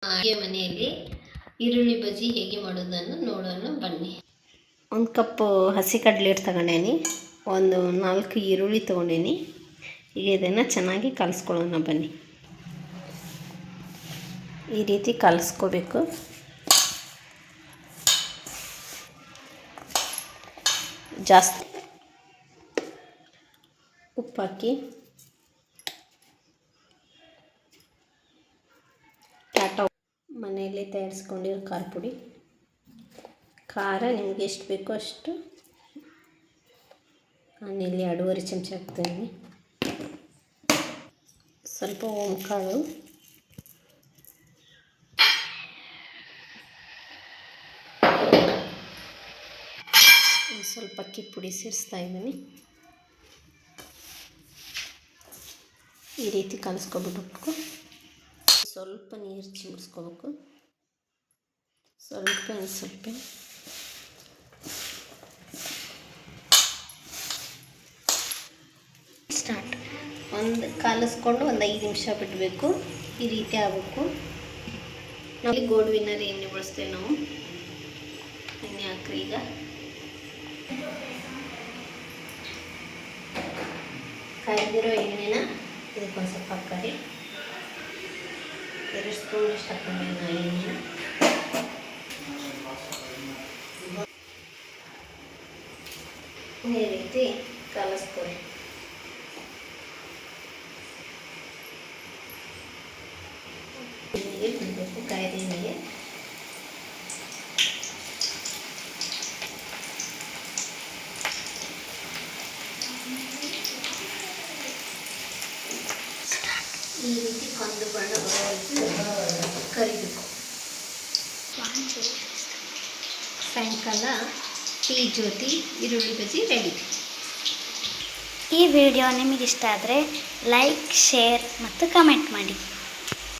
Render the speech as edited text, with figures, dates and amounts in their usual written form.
ಅಡುಗೆ ಮನೆಯಲ್ಲಿ ಈರುಳ್ಳಿ ಬಜ್ಜಿ ಹೇಗೆ ಮಾಡೋದನ್ನು ನೋಡೋಣ ಬನ್ನಿ. 1 ಕಪ್ ಹಸಿ ಕಡಲೆ ಹಿಟ್ಟು ತಗೊಂಡೇನಿ, ಒಂದು 4 ಈರುಳ್ಳಿ ತೊಗೊಂಡೇನಿ. ಈಗ ಇದನ್ನು ಚೆನ್ನಾಗಿ ಕಲಿಸ್ಕೊಳ್ಳೋಣ ಬನ್ನಿ. ಈ ರೀತಿ ಕಲಿಸ್ಕೋಬೇಕು. ಜಾಸ್ತಿ ಉಪ್ಪು ಹಾಕಿ ಮನೆಯಲ್ಲೇ ತಯಾರಿಸ್ಕೊಂಡಿರೋ ಖಾರ ಪುಡಿ. ಖಾರ ನಿಮಗೆ ಎಷ್ಟು ಬೇಕೋ ಅಷ್ಟು. ನಾನಿಲ್ಲಿ 2.5 ಚಮಚ ಹಾಕ್ತಾಯಿದ್ದೀನಿ. ಸ್ವಲ್ಪ ಓಂಕಾಳು, ಸ್ವಲ್ಪ ಅಕ್ಕಿ ಪುಡಿ ಸೇರಿಸ್ತಾ ಇದ್ದೀನಿ. ಈ ರೀತಿ ಕಲಿಸ್ಕೊಬಿಟ್ಟು ಸ್ವಲ್ಪ ನೀರು ಚಿಮ್ಮಿಸ್ಕೋಬೇಕು. ಸ್ವಲ್ಪ ಸ್ಟಾರ್ಟ್. ಕಲಿಸ್ಕೊಂಡು ಒಂದು 5 ನಿಮಿಷ ಬಿಡಬೇಕು. ಈ ರೀತಿ ಆಗಬೇಕು. ನಾವು ಗೋಲ್ಡ್ ವಿನ್ನರ್ ಎಣ್ಣೆ ಬಳಸ್ತೇವೆ. ನಾವು ಎಣ್ಣೆ ಹಾಕ್ರಿ. ಈಗ ಕಾಯ್ದಿರೋ ಎಣ್ಣೆನ ಇದಕ್ಕೊಂದು ಸ್ವಲ್ಪ ಹಾಕಿ. 2 ಸ್ಪೂನ್ ಅಷ್ಟು ಹಾಕ್ಕೊಂಡೆ ನಾನು ಎಣ್ಣೆನ. ಈ ರೀತಿ ಕಲಿಸ್ಕೊಳ್ಳಿ. ಎಣ್ಣೆಗೆ ಬಿಡಬೇಕು, ಕಾಯ್ದ ಎಣ್ಣೆಗೆ. ಈ ರೀತಿ ಕಂದು ಬಣ್ಣ ಕರಿಬೇಕು. ಸಾಯಂಕಾಲ ಟೀ ಜೊತೆ ಈರುಳ್ಳಿ ಬಜ್ಜಿ ರೆಡಿ. ಈ ವಿಡಿಯೋ ನಿಮಗಿಷ್ಟ ಆದರೆ ಲೈಕ್, ಶೇರ್ ಮತ್ತು ಕಮೆಂಟ್ ಮಾಡಿ.